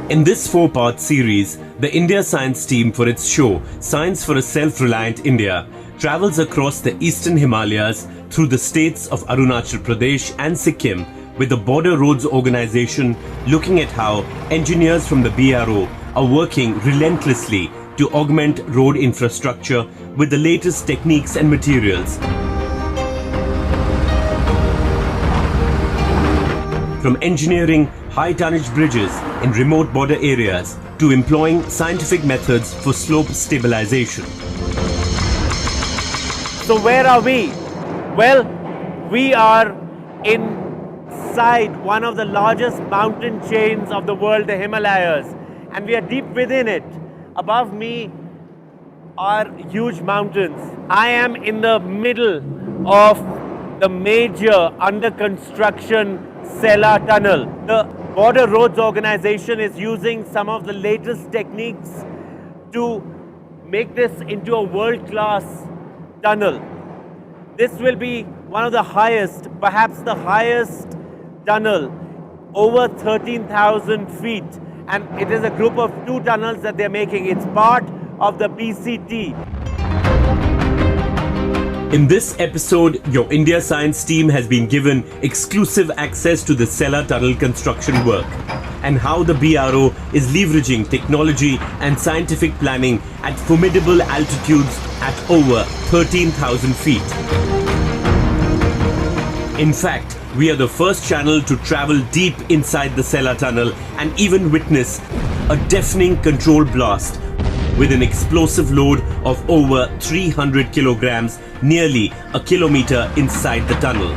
In this 4-part series, the India Science team for its show Science for a Self-Reliant India travels across the eastern Himalayas through the states of Arunachal Pradesh and Sikkim with the Border Roads Organization looking at how engineers from the BRO are working relentlessly to augment road infrastructure with the latest techniques and materials. From engineering high tonnage bridges in remote border areas to employing scientific methods for slope stabilization. So where are we? Well, we are inside one of the largest mountain chains of the world, the Himalayas, and we are deep within it. Above me are huge mountains. I am in the middle of the major under construction Sela Tunnel. The Border Roads Organization is using some of the latest techniques to make this into a world-class tunnel. This will be one of the highest, perhaps the highest tunnel, over 13,000 feet. And it is a group of 2 tunnels that they're making. It's part of the BCT. In this episode, your India Science team has been given exclusive access to the Sela Tunnel construction work and how the BRO is leveraging technology and scientific planning at formidable altitudes at over 13,000 feet. In fact, we are the first channel to travel deep inside the Sela Tunnel and even witness a deafening control blast with an explosive load of over 300 kilograms, nearly a kilometer inside the tunnel.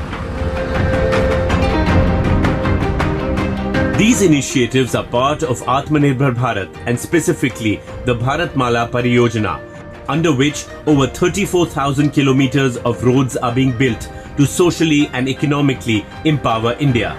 These initiatives are part of Atmanirbhar Bharat and specifically the Bharatmala Pariyojana, under which over 34,000 kilometers of roads are being built to socially and economically empower India.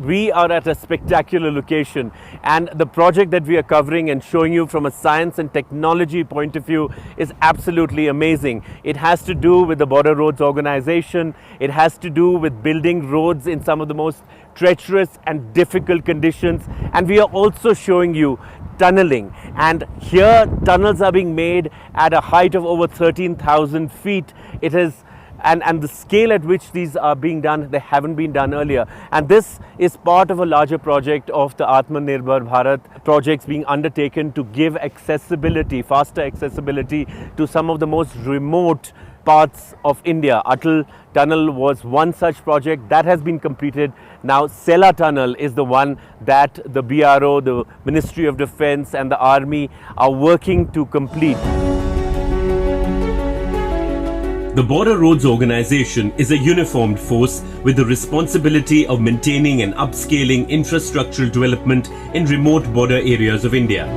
We are at a spectacular location, and the project that we are covering and showing you from a science and technology point of view is absolutely amazing. It has to do with the Border Roads Organization. It has to do with building roads in some of the most treacherous and difficult conditions. And we are also showing you tunneling. And here tunnels are being made at a height of over 13,000 feet. It is And the scale at which these are being done, they haven't been done earlier. And this is part of a larger project of the Atmanirbhar Bharat projects being undertaken to give accessibility, faster accessibility to some of the most remote parts of India. Atal Tunnel was one such project that has been completed. Now Sela Tunnel is the one that the BRO, the Ministry of Defence and the Army are working to complete. The Border Roads Organization is a uniformed force with the responsibility of maintaining and upscaling infrastructural development in remote border areas of India.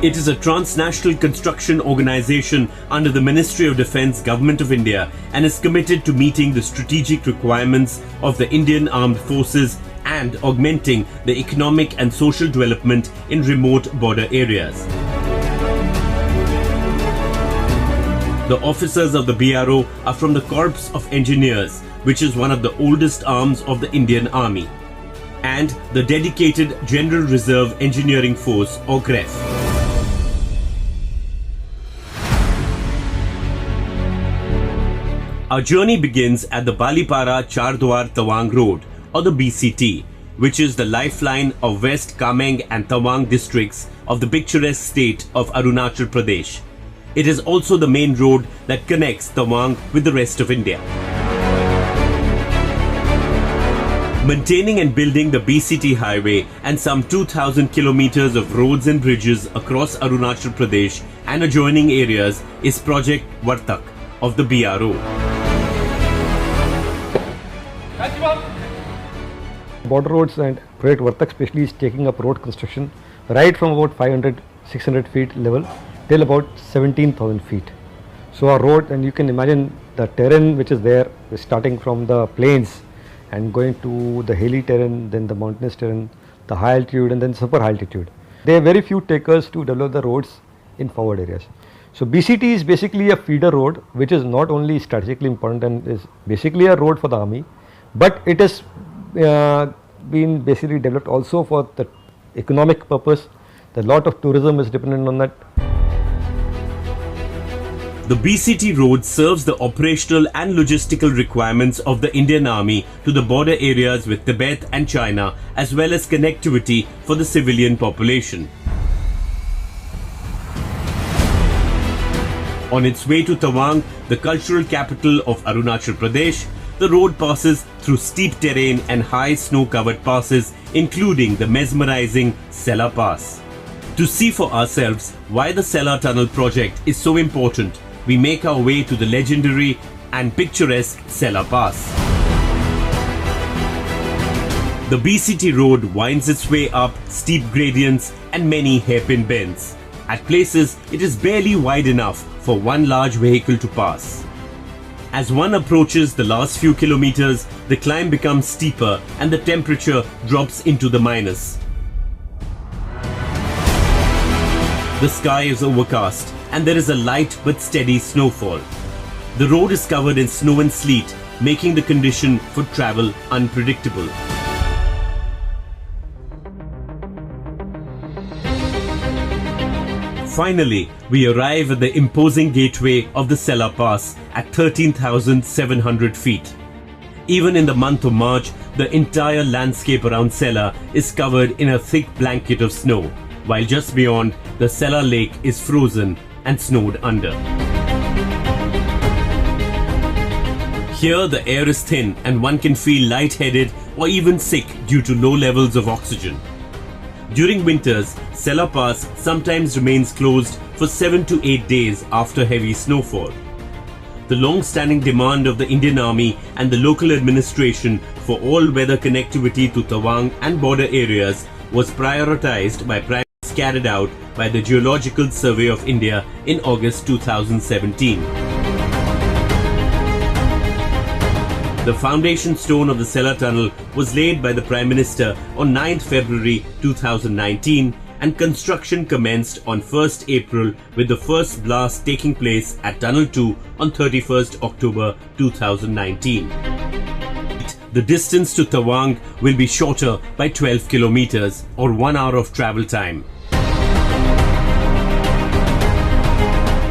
It is a transnational construction organization under the Ministry of Defence, Government of India, and is committed to meeting the strategic requirements of the Indian Armed Forces and augmenting the economic and social development in remote border areas. The officers of the BRO are from the Corps of Engineers, which is one of the oldest arms of the Indian Army, and the dedicated General Reserve Engineering Force or GREF. Our journey begins at the Balipara Chardwar Tawang Road or the BCT, which is the lifeline of West Kameng and Tawang districts of the picturesque state of Arunachal Pradesh. It is also the main road that connects Tawang with the rest of India. Maintaining and building the BCT highway and some 2,000 kilometers of roads and bridges across Arunachal Pradesh and adjoining areas is Project Vartak of the BRO. Border Roads and Project Vartak especially is taking up road construction right from about 500-600 feet level till about 17,000 feet. So our road, and you can imagine the terrain which is there, starting from the plains and going to the hilly terrain, then the mountainous terrain, the high altitude and then super high altitude. There are very few takers to develop the roads in forward areas. So BCT is basically a feeder road which is not only strategically important and is basically a road for the army, but it has been basically developed also for the economic purpose. A lot of tourism is dependent on that. The BCT road serves the operational and logistical requirements of the Indian Army to the border areas with Tibet and China, as well as connectivity for the civilian population. On its way to Tawang, the cultural capital of Arunachal Pradesh, the road passes through steep terrain and high snow-covered passes, including the mesmerizing Sela Pass. To see for ourselves why the Sela Tunnel Project is so important, we make our way to the legendary and picturesque Sela Pass. The BCT road winds its way up steep gradients and many hairpin bends. At places, it is barely wide enough for one large vehicle to pass. As one approaches the last few kilometers, the climb becomes steeper and the temperature drops into the minus. The sky is overcast and there is a light but steady snowfall. The road is covered in snow and sleet, making the condition for travel unpredictable. Finally, we arrive at the imposing gateway of the Sela Pass at 13,700 feet. Even in the month of March, the entire landscape around Sela is covered in a thick blanket of snow, while just beyond, the Sela Lake is frozen and snowed under. Here the air is thin and one can feel lightheaded or even sick due to low levels of oxygen. During winters, Sela Pass sometimes remains closed for 7 to 8 days after heavy snowfall. The long-standing demand of the Indian Army and the local administration for all-weather connectivity to Tawang and border areas was prioritized by projects carried out by the Geological Survey of India in August 2017. The foundation stone of the Sela Tunnel was laid by the Prime Minister on 9th February 2019 and construction commenced on 1st April with the first blast taking place at Tunnel 2 on 31st October 2019. The distance to Tawang will be shorter by 12 kilometers or 1 hour of travel time.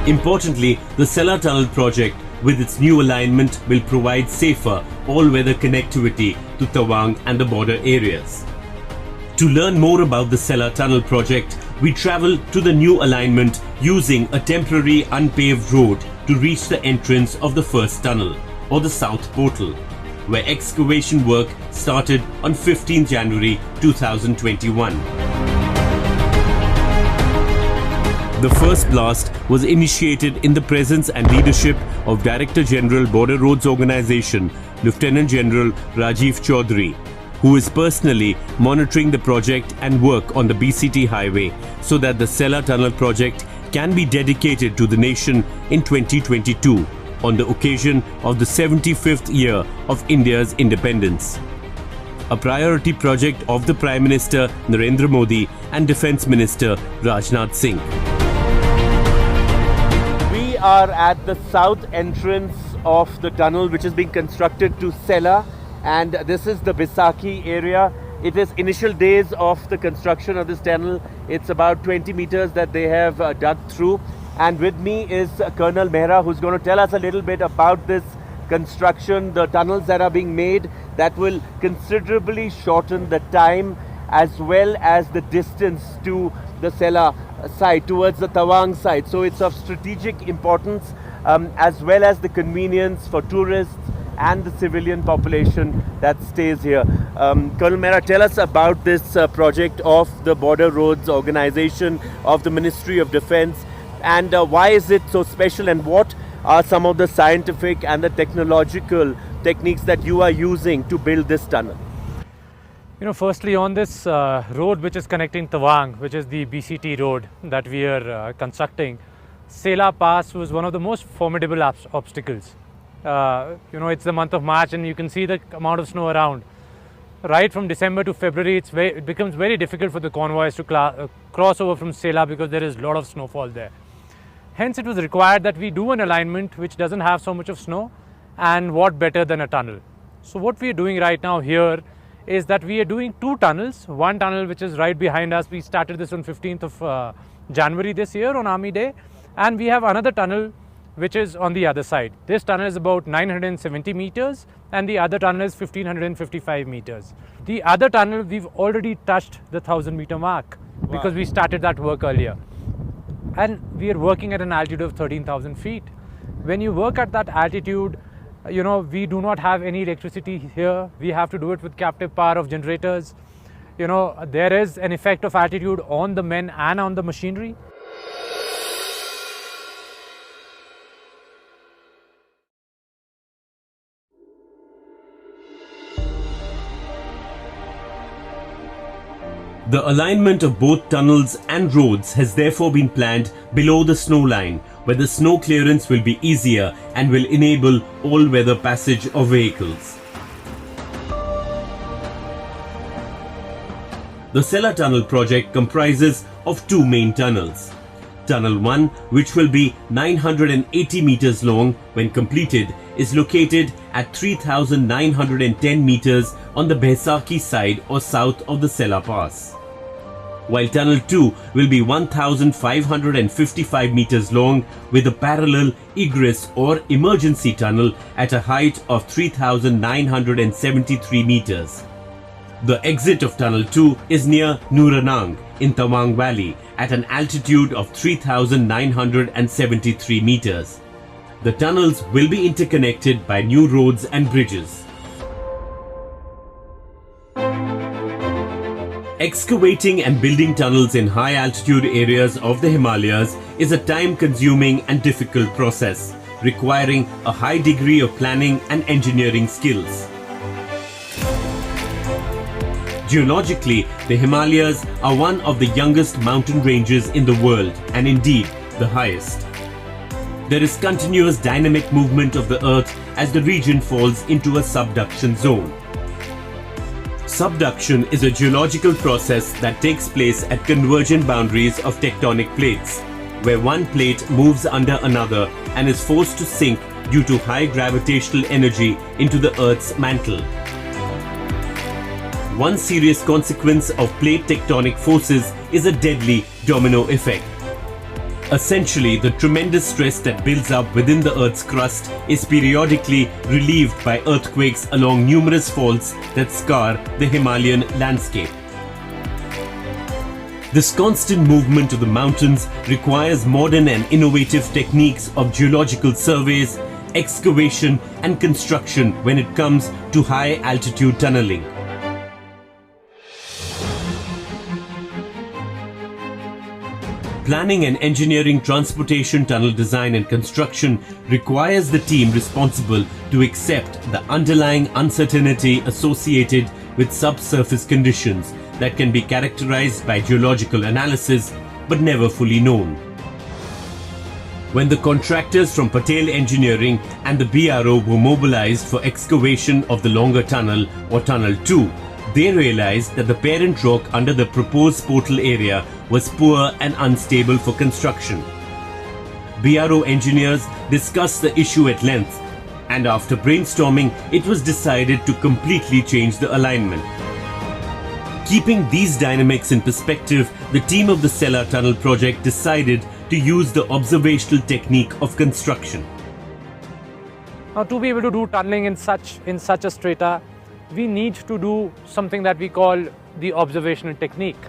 Importantly, the Sela Tunnel Project with its new alignment will provide safer all-weather connectivity to Tawang and the border areas. To learn more about the Sela Tunnel Project, we travel to the new alignment using a temporary unpaved road to reach the entrance of the first tunnel, or the South Portal, where excavation work started on 15 January 2021. The first blast was initiated in the presence and leadership of Director General Border Roads Organization, Lieutenant General Rajiv Chaudhary, who is personally monitoring the project and work on the BCT highway so that the Sela Tunnel Project can be dedicated to the nation in 2022 on the occasion of the 75th year of India's independence. A priority project of the Prime Minister Narendra Modi and Defence Minister Rajnath Singh. We are at the south entrance of the tunnel which is being constructed to Sela, and this is the Bisakhi area. It is initial days of the construction of this tunnel. It's about 20 meters that they have dug through, and with me is Colonel Mehra, who's going to tell us a little bit about this construction, the tunnels that are being made that will considerably shorten the time as well as the distance to the Sela side, towards the Tawang side. So it's of strategic importance as well as the convenience for tourists and the civilian population that stays here. Colonel Mehra, tell us about this project of the Border Roads Organization of the Ministry of Defence, and why is it so special, and what are some of the scientific and the technological techniques that you are using to build this tunnel? You know, firstly on this road which is connecting Tawang, which is the BCT road that we are constructing, Sela Pass was one of the most formidable obstacles. You know, it's the month of March and you can see the amount of snow around. right from December to February, it becomes very difficult for the convoys to cross over from Sela because there is a lot of snowfall there. Hence, it was required that we do an alignment which doesn't have so much of snow, and what better than a tunnel. So what we are doing right now here is that we are doing two tunnels. One tunnel which is right behind us. We started this on 15th of January this year on Army Day, and we have another tunnel which is on the other side. This tunnel is about 970 meters and the other tunnel is 1555 meters. The other tunnel, we've already touched the 1000-meter mark because we started that work earlier. And we are working at an altitude of 13,000 feet. When you work at that altitude, we do not have any electricity here. We have to do it with captive power of generators. There is an effect of altitude on the men and on the machinery. The alignment of both tunnels and roads has therefore been planned below the snow line, where the snow clearance will be easier and will enable all-weather passage of vehicles. The Sela Tunnel Project comprises of two main tunnels. Tunnel 1, which will be 980 meters long when completed, is located at 3,910 meters on the Baisakhi side or south of the Sela Pass. While Tunnel 2 will be 1,555 meters long with a parallel egress or emergency tunnel at a height of 3,973 meters. The exit of Tunnel 2 is near Nuranang in Tawang Valley at an altitude of 3,973 meters. The tunnels will be interconnected by new roads and bridges. Excavating and building tunnels in high altitude areas of the Himalayas is a time-consuming and difficult process, requiring a high degree of planning and engineering skills. Geologically, the Himalayas are one of the youngest mountain ranges in the world and indeed the highest. There is continuous dynamic movement of the earth as the region falls into a subduction zone. Subduction is a geological process that takes place at convergent boundaries of tectonic plates, where one plate moves under another and is forced to sink due to high gravitational energy into the Earth's mantle. One serious consequence of plate tectonic forces is a deadly domino effect. Essentially, the tremendous stress that builds up within the Earth's crust is periodically relieved by earthquakes along numerous faults that scar the Himalayan landscape. This constant movement of the mountains requires modern and innovative techniques of geological surveys, excavation and construction when it comes to high altitude tunneling. Planning and engineering transportation tunnel design and construction requires the team responsible to accept the underlying uncertainty associated with subsurface conditions that can be characterized by geological analysis but never fully known. When the contractors from Patel Engineering and the BRO were mobilized for excavation of the longer tunnel or Tunnel 2, they realized that the parent rock under the proposed portal area was poor and unstable for construction. BRO engineers discussed the issue at length, and after brainstorming, it was decided to completely change the alignment. Keeping these dynamics in perspective, the team of the Sela Tunnel Project decided to use the observational technique of construction. Now, to be able to do tunneling in such a strata, we need to do something that we call the observational technique,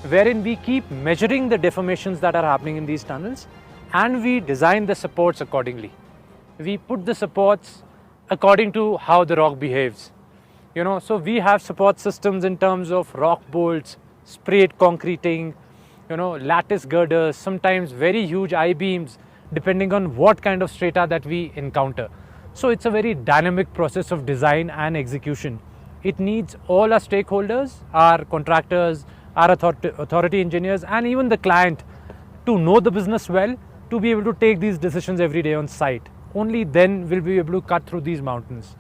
wherein we keep measuring the deformations that are happening in these tunnels and we design the supports accordingly. We put the supports according to how the rock behaves. So we have support systems in terms of rock bolts, sprayed concreting, lattice girders, sometimes very huge I-beams, depending on what kind of strata that we encounter. So it's a very dynamic process of design and execution. It needs all our stakeholders, our contractors, our authority engineers, and even the client to know the business well, to be able to take these decisions every day on site. Only then will we be able to cut through these mountains.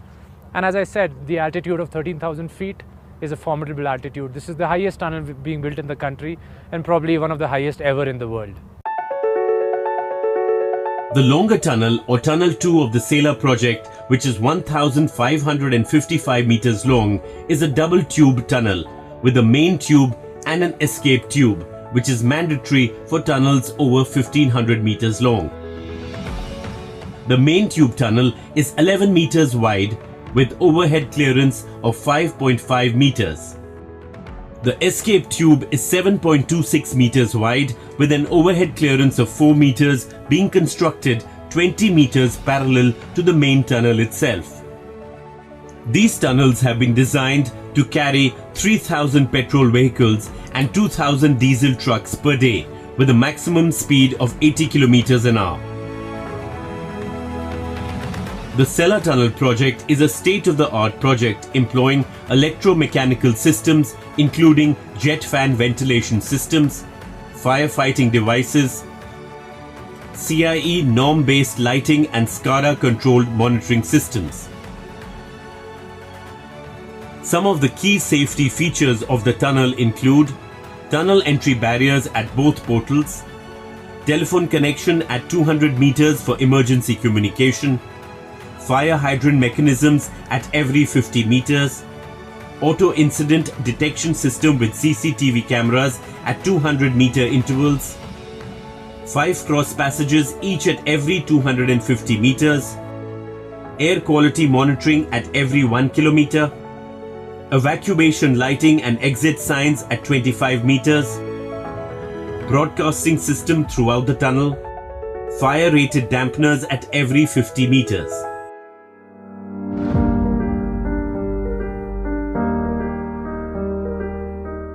And as I said, the altitude of 13,000 feet is a formidable altitude. This is the highest tunnel being built in the country and probably one of the highest ever in the world. The longer tunnel, or Tunnel 2 of the Sela project, which is 1,555 meters long, is a double tube tunnel with a main tube and an escape tube, which is mandatory for tunnels over 1,500 meters long. The main tube tunnel is 11 meters wide with overhead clearance of 5.5 meters. The escape tube is 7.26 meters wide with an overhead clearance of 4 meters, being constructed 20 meters parallel to the main tunnel itself. These tunnels have been designed to carry 3,000 petrol vehicles and 2,000 diesel trucks per day with a maximum speed of 80 kilometers an hour. The Sela Tunnel Project is a state-of-the-art project employing electromechanical systems including jet fan ventilation systems, firefighting devices, CIE norm-based lighting and SCADA-controlled monitoring systems. Some of the key safety features of the tunnel include tunnel entry barriers at both portals, telephone connection at 200 meters for emergency communication, fire hydrant mechanisms at every 50 meters, auto incident detection system with CCTV cameras at 200 meter intervals, 5 cross passages each at every 250 meters, air quality monitoring at every 1 kilometer, evacuation lighting and exit signs at 25 meters, broadcasting system throughout the tunnel, fire rated dampeners at every 50 meters.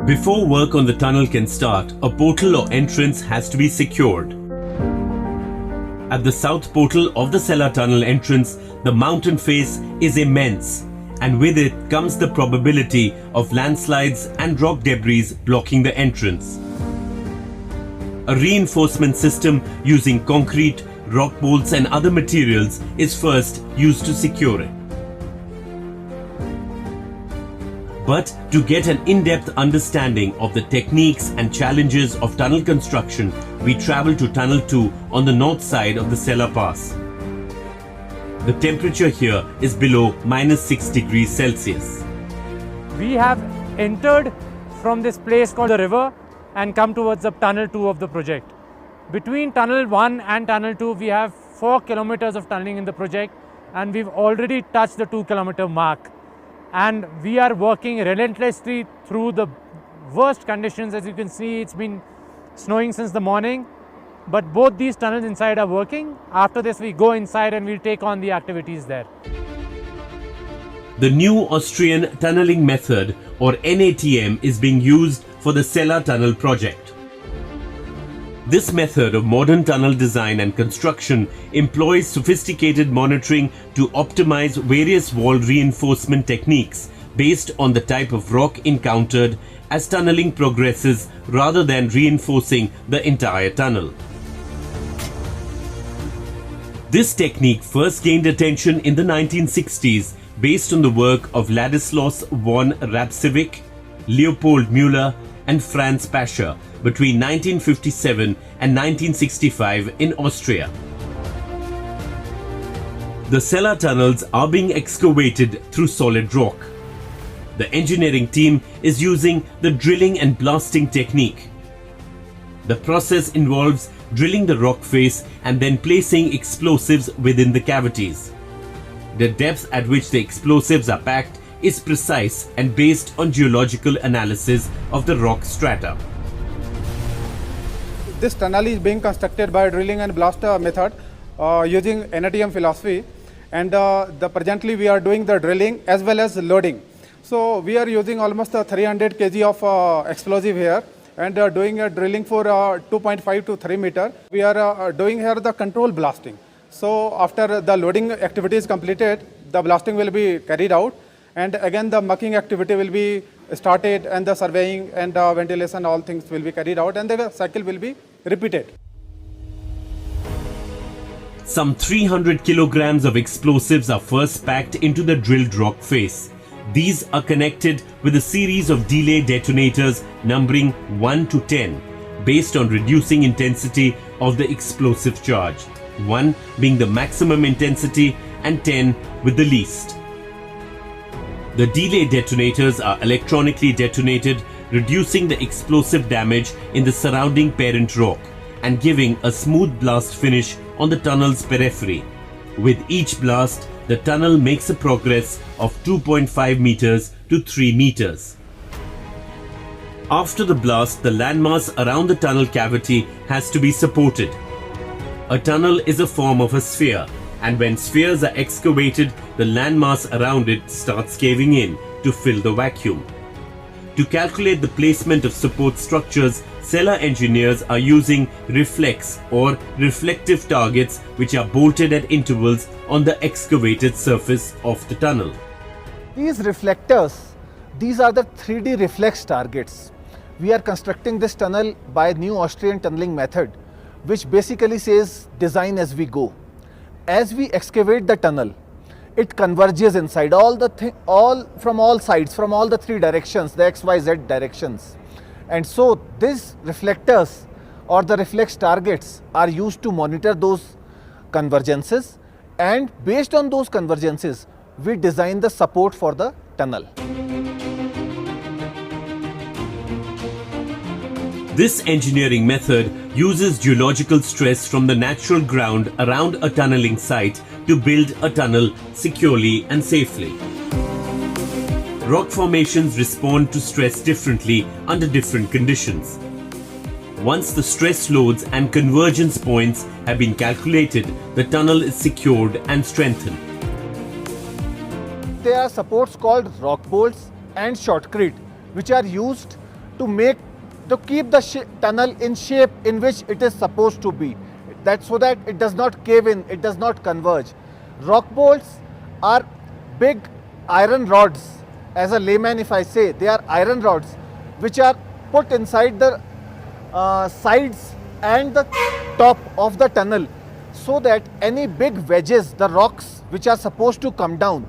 Before work on the tunnel can start, a portal or entrance has to be secured. At the south portal of the Sela Tunnel entrance, the mountain face is immense, and with it comes the probability of landslides and rock debris blocking the entrance. A reinforcement system using concrete, rock bolts and other materials is first used to secure it. But to get an in-depth understanding of the techniques and challenges of tunnel construction, we travel to Tunnel 2 on the north side of the Sela Pass. The temperature here is below -6 degrees Celsius. We have entered from this place called the river and come towards the Tunnel 2 of the project. Between Tunnel 1 and Tunnel 2, we have 4 kilometers of tunneling in the project, and we've already touched the 2-kilometer mark. And we are working relentlessly through the worst conditions. As you can see, it's been snowing since the morning, but both these tunnels inside are working. After this, we go inside and we'll take on the activities there. The new Austrian tunneling method, or NATM, is being used for the Sela Tunnel project. This method of modern tunnel design and construction employs sophisticated monitoring to optimize various wall reinforcement techniques based on the type of rock encountered as tunneling progresses, rather than reinforcing the entire tunnel. This technique first gained attention in the 1960s based on the work of Ladislaus von Rapsivik, Leopold Müller and Franz Pascher between 1957 and 1965 in Austria. The Sela tunnels are being excavated through solid rock. The engineering team is using the drilling and blasting technique. The process involves drilling the rock face and then placing explosives within the cavities. The depth at which the explosives are packed is precise and based on geological analysis of the rock strata. This tunnel is being constructed by drilling and blast method using NATM philosophy, and presently we are doing the drilling as well as loading. So we are using almost 300 kg of explosive here, and doing a drilling for 2.5 to 3 meter. We are doing here the control blasting. So after the loading activity is completed, the blasting will be carried out, and again the mucking activity will be started, and the surveying and ventilation, all things will be carried out, and the cycle will be repeated. Some 300 kilograms of explosives are first packed into the drilled rock face. These are connected with a series of delay detonators numbering 1 to 10 based on reducing intensity of the explosive charge, 1 being the maximum intensity and 10 with the least. The delay detonators are electronically detonated, reducing the explosive damage in the surrounding parent rock and giving a smooth blast finish on the tunnel's periphery. With each blast, the tunnel makes a progress of 2.5 meters to 3 meters. After the blast, the landmass around the tunnel cavity has to be supported. A tunnel is a form of a sphere, and when spheres are excavated, the landmass around it starts caving in to fill the vacuum. To calculate the placement of support structures, Sela engineers are using reflex or reflective targets which are bolted at intervals on the excavated surface of the tunnel. These reflectors, these are the 3D reflex targets. We are constructing this tunnel by new Austrian tunneling method, which basically says design as we go. As we excavate the tunnel, it converges inside from all sides, from all the 3 directions, the XYZ directions. And so these reflectors or the reflex targets are used to monitor those convergences, and based on those convergences, we design the support for the tunnel. This engineering method uses geological stress from the natural ground around a tunneling site to build a tunnel securely and safely. Rock formations respond to stress differently under different conditions. Once the stress loads and convergence points have been calculated, the tunnel is secured and strengthened. There are supports called rock bolts and shotcrete, which are used to keep the tunnel in shape in which it is supposed to be. That's so that it does not cave in, it does not converge. Rock bolts are big iron rods. As a layman, if I say, they are iron rods which are put inside the sides and the top of the tunnel, so that any big wedges, the rocks which are supposed to come down,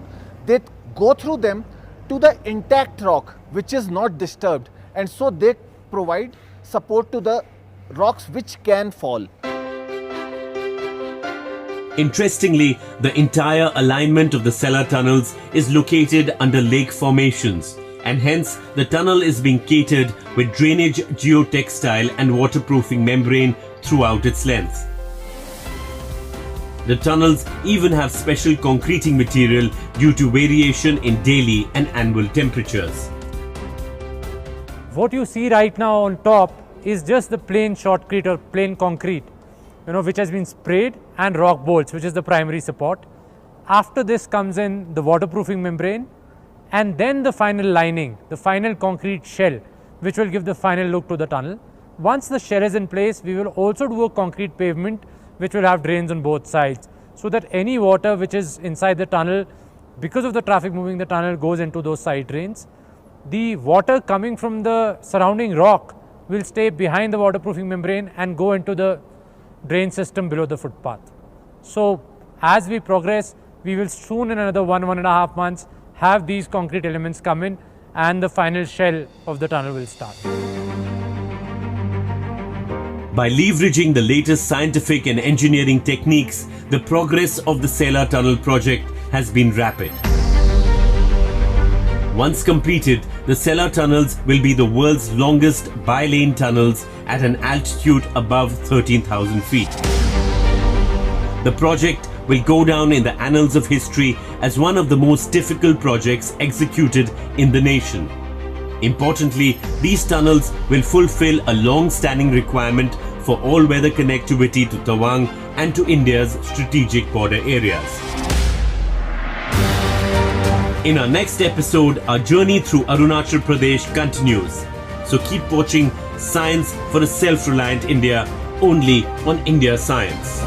they go through them to the intact rock which is not disturbed, and so they provide support to the rocks which can fall. Interestingly, the entire alignment of the Sela tunnels is located under lake formations, and hence the tunnel is being catered with drainage, geotextile and waterproofing membrane throughout its length. The tunnels even have special concreting material due to variation in daily and annual temperatures. What you see right now on top is just the plain shotcrete or plain concrete, which has been sprayed, and rock bolts, which is the primary support. After this comes in the waterproofing membrane, and then the final lining, the final concrete shell, which will give the final look to the tunnel. Once the shell is in place, we will also do a concrete pavement which will have drains on both sides, so that any water which is inside the tunnel, because of the traffic moving the tunnel, goes into those side drains. The water coming from the surrounding rock will stay behind the waterproofing membrane and go into the drain system below the footpath. So as we progress, we will soon, in another 1.5 months, have these concrete elements come in, and the final shell of the tunnel will start. By leveraging the latest scientific and engineering techniques, the progress of the Sela Tunnel Project has been rapid. Once completed, the Sela tunnels will be the world's longest bi-lane tunnels at an altitude above 13,000 feet. The project will go down in the annals of history as one of the most difficult projects executed in the nation. Importantly, these tunnels will fulfill a long-standing requirement for all-weather connectivity to Tawang and to India's strategic border areas. In our next episode, our journey through Arunachal Pradesh continues. So keep watching Science for a Self-Reliant India only on India Science.